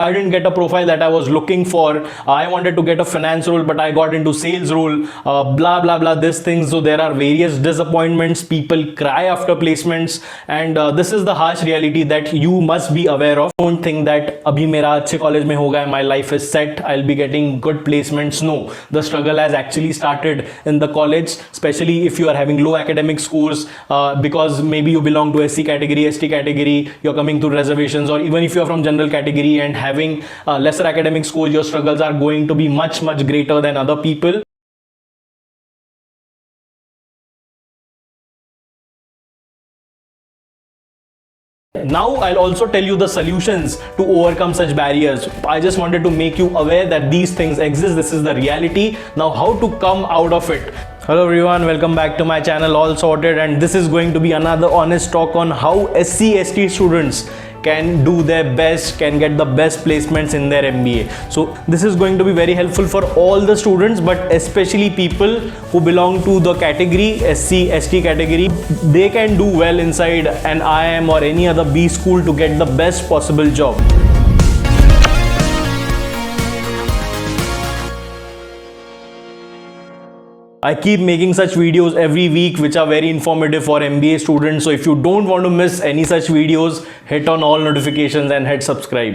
I didn't get a profile that I was looking for. I wanted to get a finance role, but I got into sales role, blah, blah, blah, these things. So there are various disappointments. People cry after placements. And this is the harsh reality that you must be aware of. Don't think that abhi mera अच्छे college mein hoga, my life is set, I'll be getting good placements. No, the struggle has actually started in the college, especially if you are having low academic scores, because maybe you belong to SC category, ST category, you're coming through reservations, or even if you're from general category and having lesser academic scores, your struggles are going to be much greater than other people. Now I'll also tell you the solutions to overcome such barriers. I just wanted to make you aware that these things exist. This is the reality. Now how to come out of it. Hello everyone, welcome back to my channel, All Sorted, and this is going to be another honest talk on how SC/ST students can do their best, can get the best placements in their MBA. So this is going to be very helpful for all the students, but especially people who belong to the category SC/ST category. They can do well inside an IIM or any other B school to get the best possible job. I keep making such videos every week which are very informative for MBA students. So if you don't want to miss any such videos, hit on all notifications and hit subscribe.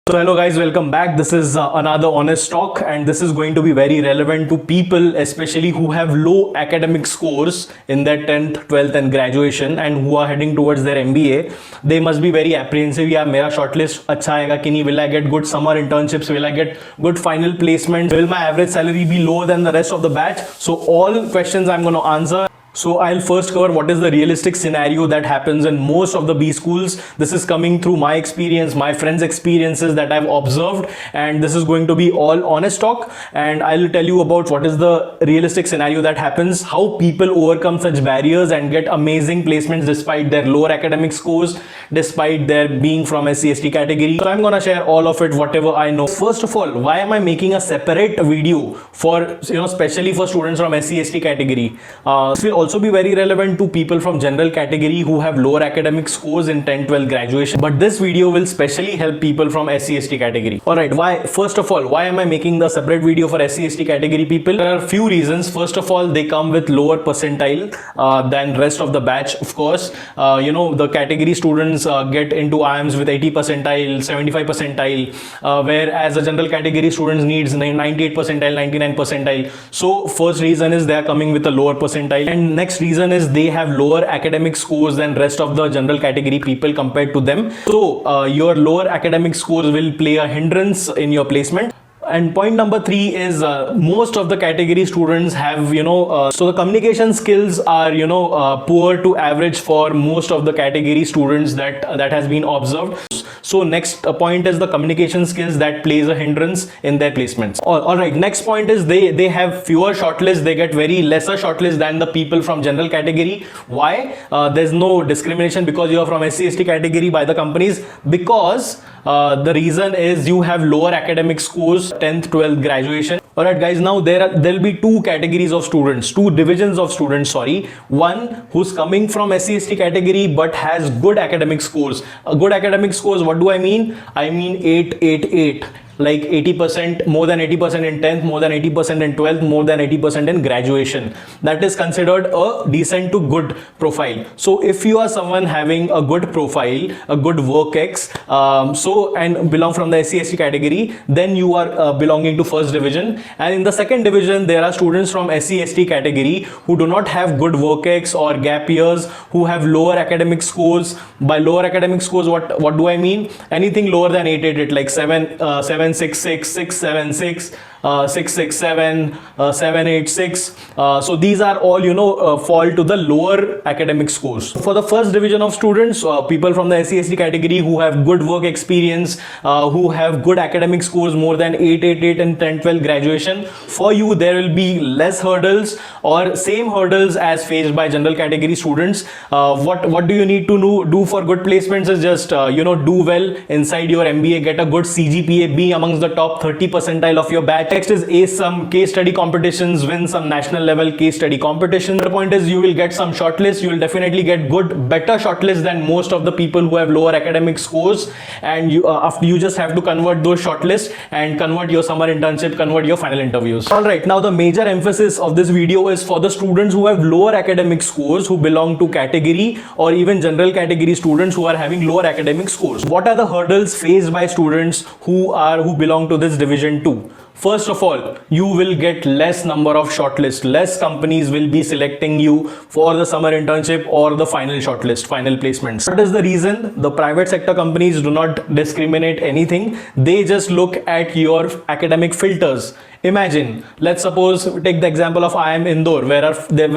So hello guys, welcome back. This is another honest talk, and this is going to be very relevant to people especially who have low academic scores in their 10th, 12th and graduation and who are heading towards their MBA. They must be very apprehensive. Yeah, mera shortlist acha aayega ki nahi? Will I get good summer internships? Will I get good final placements? Will my average salary be lower than the rest of the batch? So all questions I'm going to answer. So I'll first cover what is the realistic scenario that happens in most of the B schools. This is coming through my experience, my friends' experiences that I've observed, and this is going to be all honest talk. And I'll tell you about what is the realistic scenario that happens, how people overcome such barriers and get amazing placements despite their lower academic scores, despite their being from SC/ST category. So I'm gonna share all of it, whatever I know. First of all, why am I making a separate video for, especially for students from SC/ST category? This will also be very relevant to people from general category who have lower academic scores in 10th, 12th graduation, but this video will specially help people from SC/ST category. Alright, why? First of all, why am I making the separate video for SC/ST category people? There are a few reasons. First of all, they come with lower percentile than rest of the batch. Of course, the category students get into IIMs with 80 percentile, 75 percentile, whereas the general category students needs 98 percentile, 99 percentile. So first reason is they are coming with a lower percentile, and next reason is they have lower academic scores than rest of the general category people compared to them. So your lower academic scores will play a hindrance in your placement. And point number 3 is most of the category students have, so the communication skills are, poor to average for most of the category students that has been observed. So next point is the communication skills that plays a hindrance in their placements. Alright, next point is they have fewer shortlists. They get very lesser shortlists than the people from general category. Why? There's no discrimination because you are from SC/ST category by the companies, because the reason is you have lower academic scores, 10th, 12th graduation. Alright guys, now there'll be two categories of students, two divisions of students, sorry. One who's coming from SC/ST category but has good academic scores. Good academic scores, what do I mean? I mean 888. Like 80%, more than 80% in 10th, more than 80% in 12th, more than 80% in graduation. That is considered a decent to good profile. So if you are someone having a good profile, a good work ex, and belong from the SC/ST category, then you are belonging to first division. And in the second division, there are students from SC/ST category who do not have good work ex or gap years, who have lower academic scores. By lower academic scores, what do I mean? Anything lower than 888, like 766, 676, 667, 786. So these are all, fall to the lower academic scores. For the first division of students, people from the SC/ST category who have good work experience, who have good academic scores more than 888 in 10th, 12th graduation, for you there will be less hurdles or same hurdles as faced by general category students. What do you need to do for good placements is just do well inside your MBA, get a good CGPA, be amongst the top 30 percentile of your batch, Next is ace some case study competitions, win some national level case study competition. The point is you will get some shortlist. You will definitely get better shortlist than most of the people who have lower academic scores, and after you just have to convert those shortlists and convert your summer internship, convert your final interviews. All right, now the major emphasis of this video is for the students who have lower academic scores, who belong to category or even general category students who are having lower academic scores. What are the hurdles faced by students who belong to this division 2? First of all, you will get less number of shortlists. Less companies will be selecting you for the summer internship or the final shortlist, final placements. What is the reason? The private sector companies do not discriminate anything. They just look at your academic filters. Imagine, let's suppose, take the example of IIM Indore, where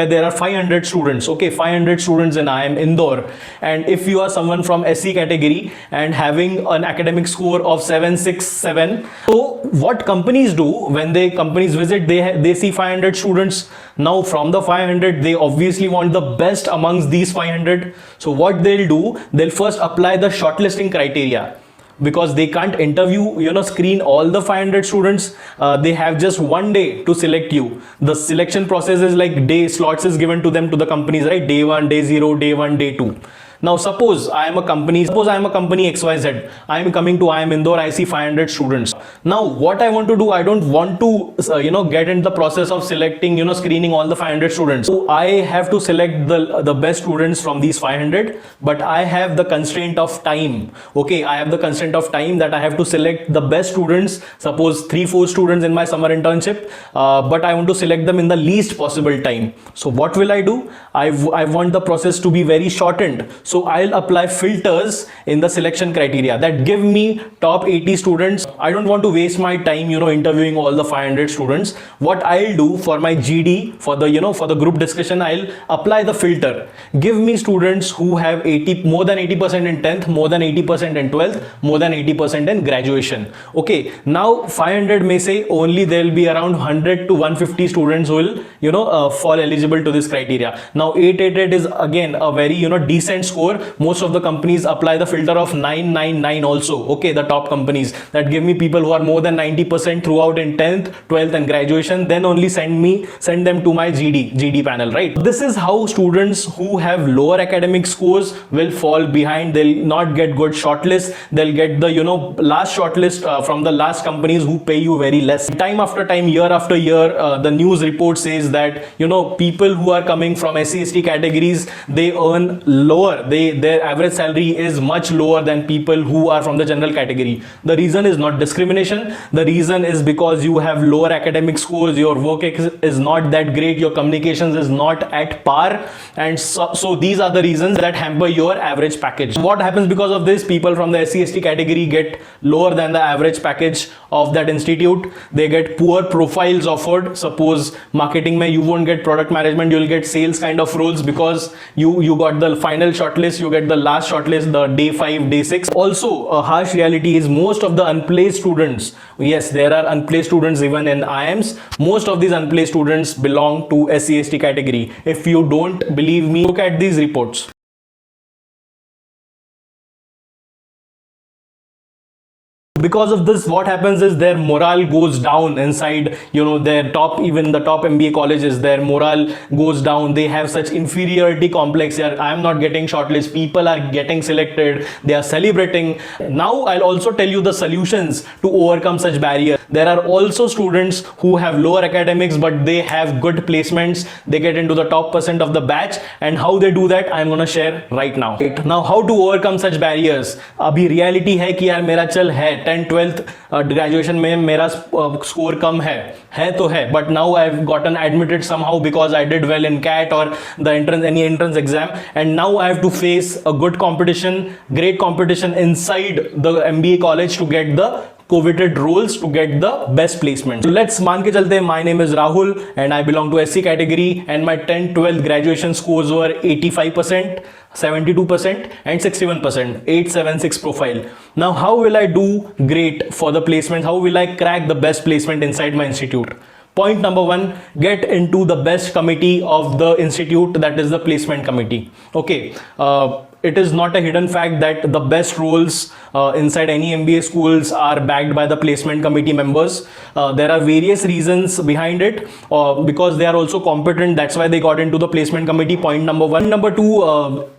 there are 500 students. Okay, 500 students in IIM Indore, and if you are someone from SC category and having an academic score of 767, so what companies do when companies visit, they see 500 students. Now from the 500, they obviously want the best amongst these 500. So what they'll do, they'll first apply the shortlisting criteria. Because they can't interview, screen all the 500 students. They have just one day to select you. The selection process is like day slots is given to them, to the companies, right? Day 1, day 0, day 1, day 2. Now suppose I am a company XYZ. I am coming to IIM Indore, I see 500 students. Now what I want to do, I don't want to get into the process of selecting, screening all the 500 students. So I have to select the best students from these 500, but I have the constraint of time. Okay, I have the constraint of time that I have to select the best students, suppose 3-4 students in my summer internship, but I want to select them in the least possible time. So what will I do? I want the process to be very shortened. So I'll apply filters in the selection criteria that give me top 80 students. I don't want to waste my time, interviewing all the 500 students. What I'll do for my GD, for the group discussion, I'll apply the filter. Give me students who have more than 80% in 10th, more than 80% in 12th, more than 80% in graduation. Okay, now 500 may say only there will be around 100 to 150 students who will, fall eligible to this criteria. Now 888 is again a very, decent score. Most of the companies apply the filter of 999 also. Okay, the top companies that give me people who are more than 90% throughout in 10th, 12th and graduation, then only send them to my GD panel, right? This is how students who have lower academic scores will fall behind. They'll not get good shortlist. They'll get the, last shortlist from the last companies who pay you very less. Time after time, year after year, the news report says that, people who are coming from SC/ST categories, they earn lower. Their average salary is much lower than people who are from the general category. The reason is not discrimination. The reason is because you have lower academic scores, your work is not that great, your communications is not at par, and so these are the reasons that hamper your average package. What happens because of this? People from the SC/ST category get lower than the average package of that institute. They get poor profiles offered. Suppose marketing mein you won't get product management, you'll get sales kind of roles because you got the final shortlist, you get the last shortlist, the day 5, day 6. Also, a harsh reality is most of the unplaced students, yes, there are unplaced students even in IIMs. Most of these unplaced students belong to SC/ST category. If you don't believe me, look at these reports. Because of this, what happens is their morale goes down inside, their top, even the top MBA colleges, their morale goes down. They have such inferiority complex. I am not getting shortlist. People are getting selected. They are celebrating. Now, I'll also tell you the solutions to overcome such barriers. There are also students who have lower academics, but they have good placements. They get into the top % of the batch. And how they do that, I'm going to share right now. Now, how to overcome such barriers? Abhi reality hai ki yaar mera chal hai 10th 12th graduation में मेरा score कम है तो है, but now I've gotten admitted somehow because I did well in CAT or any entrance exam, and now I have to face a good competition, great competition inside the MBA college to get the coveted roles, to get the best placement. So let's मान के चलते हैं. My name is Rahul and I belong to SC category, and my 10th 12th graduation scores were 85%, 72% and 61%, 876 profile. Now how will I do great for the placement? How will I crack the best placement inside my institute? Point number 1, get into the best committee of the institute, that is the placement committee. Okay, it is not a hidden fact that the best roles inside any MBA schools are backed by the placement committee members. There are various reasons behind it, because they are also competent. That's why they got into the placement committee. Point number one. Number two,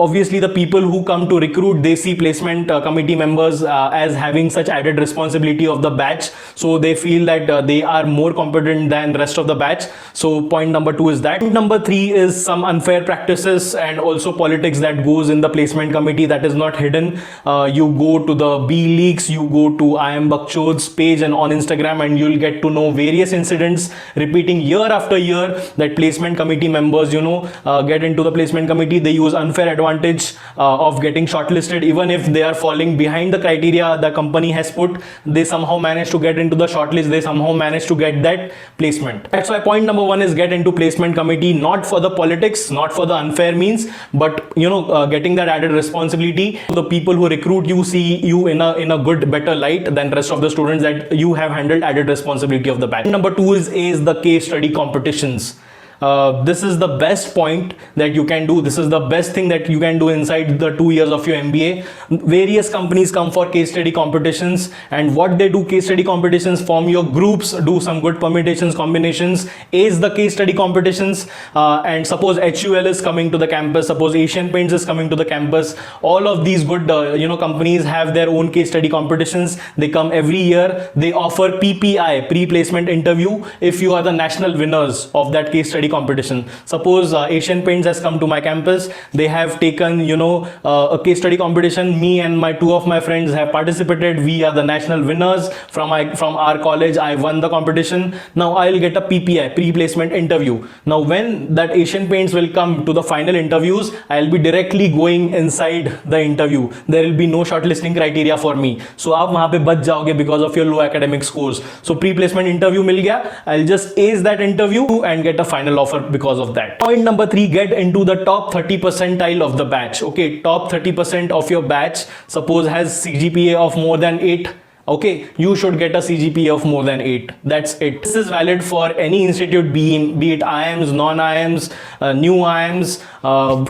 obviously the people who come to recruit, they see placement committee members as having such added responsibility of the batch, so they feel that they are more competent than rest of the batch. So point number two is that. Point number three is some unfair practices and also politics that goes in the placement committee that is not hidden. You go to the B Leaks, you go to I Am Bakchod's page and on Instagram, and you'll get to know various incidents repeating year after year that placement committee members, get into the placement committee. They use unfair advantage of getting shortlisted. Even if they are falling behind the criteria the company has put, they somehow manage to get into the shortlist. They somehow manage to get that placement. That's why point number one is get into placement committee, not for the politics, not for the unfair means, but getting that added responsibility. The people who recruit you see you in a good, better light than rest of the students, that you have handled added responsibility of the batch. Number two is the case study competitions. This is the best point that you can do. This is the best thing that you can do inside the 2 years of your MBA. Various companies come for case study competitions, and what they do, case study competitions, form your groups, do some good permutations, combinations, ace the case study competitions. And suppose HUL is coming to the campus, suppose Asian Paints is coming to the campus. All of these good companies have their own case study competitions. They come every year. They offer PPI, pre-placement interview, if you are the national winners of that case study competition. Suppose Asian Paints has come to my campus. They have taken a case study competition. Me and two of my friends have participated. We are the national winners from our college. I won the competition. Now I'll get a PPI, pre-placement interview. Now when that Asian Paints will come to the final interviews, I'll be directly going inside the interview. There will be no shortlisting criteria for me, so आप वहाँ पे बच जाओगे because of your low academic scores. So pre-placement interview मिल गया. I'll just ace that interview and get a final offer because of that. Point number three, get into the top 30 percentile of the batch. Okay, top 30% of your batch, suppose, has CGPA of more than 8. Okay, you should get a CGPA of more than 8. That's it. This is valid for any institute, be it IIMs, non-IIMs, new IIMs,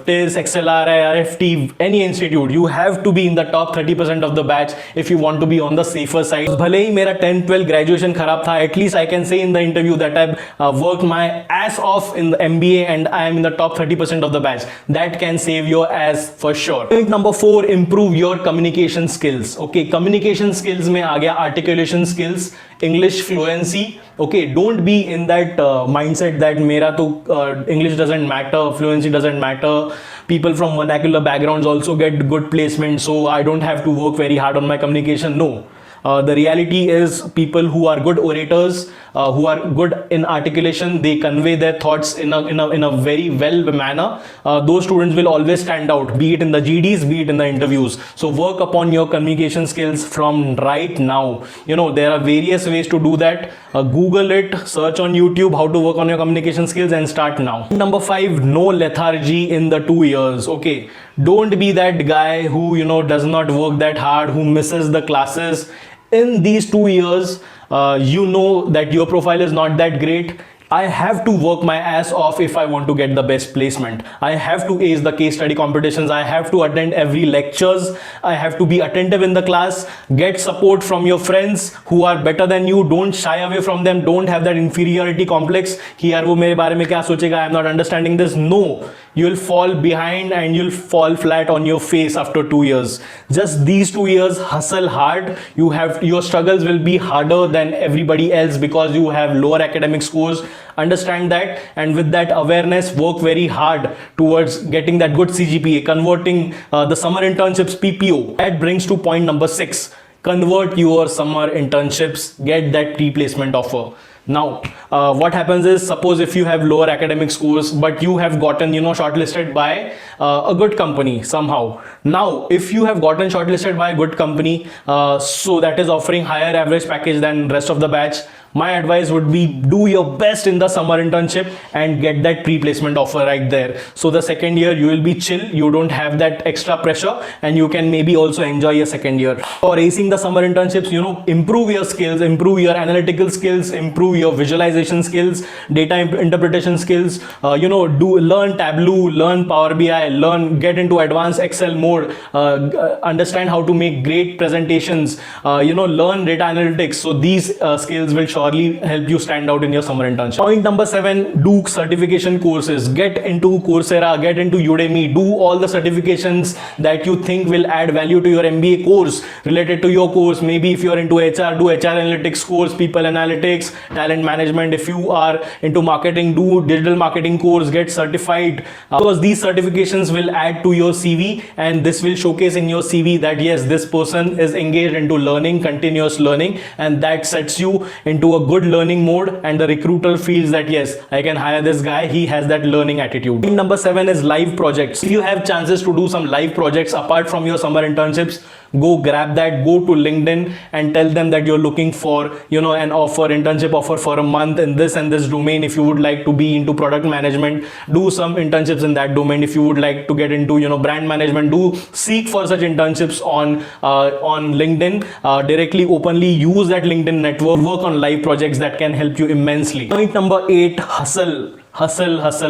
TIS, XLR, IIFT, any institute. You have to be in the top 30% of the batch if you want to be on the safer side. भले ही मेरा 10-12 graduation खराब था, at least I can say in the interview that I've worked my ass off in the MBA and I am in the top 30% of the batch. That can save your ass for sure. Point number 4, improve your communication skills. Okay, communication skills में आ गया articulation skills, English fluency. Okay, don't be in that mindset that मेरा तो English doesn't matter, fluency doesn't matter. People from vernacular backgrounds also get good placement, so I don't have to work very hard on my communication. No. The reality is people who are good orators, who are good in articulation, they convey their thoughts in a very well manner. Those students will always stand out, be it in the GDs, be it in the interviews. So work upon your communication skills from right now. There are various ways to do that. Google it, search on YouTube how to work on your communication skills, and start now. Number 5, no lethargy in the 2 years. Okay, don't be that guy who does not work that hard, who misses the classes. In these 2 years, that your profile is not that great. I have to work my ass off if I want to get the best placement. I have to ace the case study competitions. I have to attend every lectures. I have to be attentive in the class. Get support from your friends who are better than you. Don't shy away from them. Don't have that inferiority complex. कि यार वो मेरे बारे में क्या सोचेगा? I'm not understanding this. No, you'll fall behind and you'll fall flat on your face after 2 years. Just these 2 years, hustle hard. Your struggles will be harder than everybody else because you have lower academic scores. Understand that, and with that awareness, work very hard towards getting that good CGPA, converting the summer internships PPO. That brings to point number 6. Convert your summer internships, get that pre-placement offer. Now, what happens is, suppose if you have lower academic scores, but you have gotten, shortlisted by a good company somehow. Now, if you have gotten shortlisted by a good company, so that is offering higher average package than rest of the batch, my advice would be do your best in the summer internship and get that pre-placement offer right there. So the second year you will be chill, you don't have that extra pressure, and you can maybe also enjoy your second year. For acing the summer internships, improve your skills, improve your analytical skills, improve your visualization skills, data interpretation skills, learn Tableau, learn Power BI, get into advanced Excel mode, understand how to make great presentations, learn data analytics. So these skills will surely help you stand out in your summer internship. Point number 7, do certification courses. Get into Coursera, get into Udemy, do all the certifications that you think will add value to your MBA course related to your course. Maybe if you're into HR, do HR analytics course, people analytics, talent management. If you are into marketing, do digital marketing course, get certified, because these certifications will add to your CV, and this will showcase in your CV that yes, this person is engaged into learning, continuous learning, and that sets you into a good learning mode, and the recruiter feels that yes, I can hire this guy, he has that learning attitude. Number 7 is live projects. If you have chances to do some live projects apart from your summer internships, go grab that. Go to LinkedIn and tell them that you're looking for an internship offer for a month in this and this domain. If you would like to be into product management, do some internships in that domain. If you would like to get into brand management, do seek for such internships on LinkedIn directly, openly. Use that LinkedIn network, work on live projects that can help you immensely. Point number 8, hustle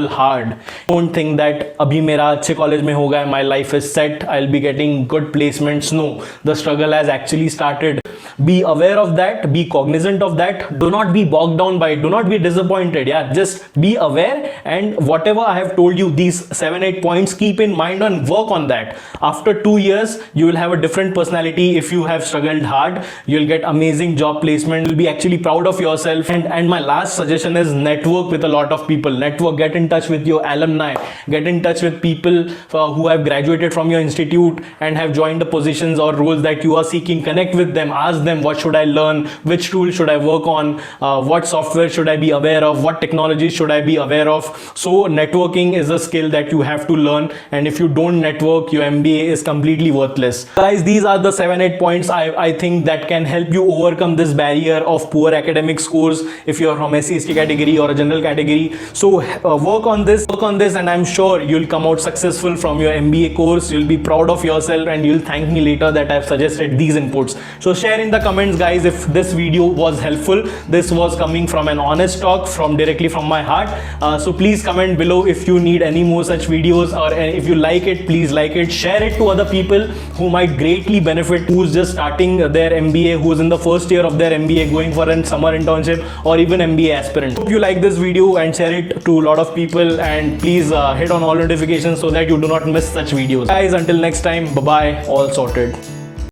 hard. Don't think that abhi mera अच्छे college में हो गया, my life is set, I'll be getting good placements. No, the struggle has actually started. Be aware of that, be cognizant of that. Do not be bogged down by it, do not be disappointed. Yeah, just be aware, and whatever I have told you, these 7-8 points, keep in mind and work on that. After 2 years, you will have a different personality. If you have struggled hard, you'll get amazing job placement. You'll be actually proud of yourself. And my last suggestion is network with a lot of people. Network, get in touch with your alumni, get in touch with people who have graduated from your institute and have joined the positions or roles that you are seeking. Connect with them, ask them, what should I learn, which tool should I work on, what software should I be aware of, what technologies should I be aware of. So networking is a skill that you have to learn, and if you don't network, your MBA is completely worthless. Guys, these are the 7-8 points I think that can help you overcome this barrier of poor academic scores if you're from SC/ST category or a general category. So work on this, and I'm sure you'll come out successful from your MBA course. You'll be proud of yourself, and you'll thank me later that I've suggested these inputs. So share in the comments, guys, if this video was helpful. This was coming from an honest talk directly from my heart. So please comment below if you need any more such videos, or if you like it, please like it, share it to other people who might greatly benefit, who's just starting their MBA, who's in the first year of their MBA, going for a summer internship, or even MBA aspirant. Hope you like this video and share it to a lot of people, and please hit on all notifications so that you do not miss such videos. Guys, until next time, bye bye, all sorted.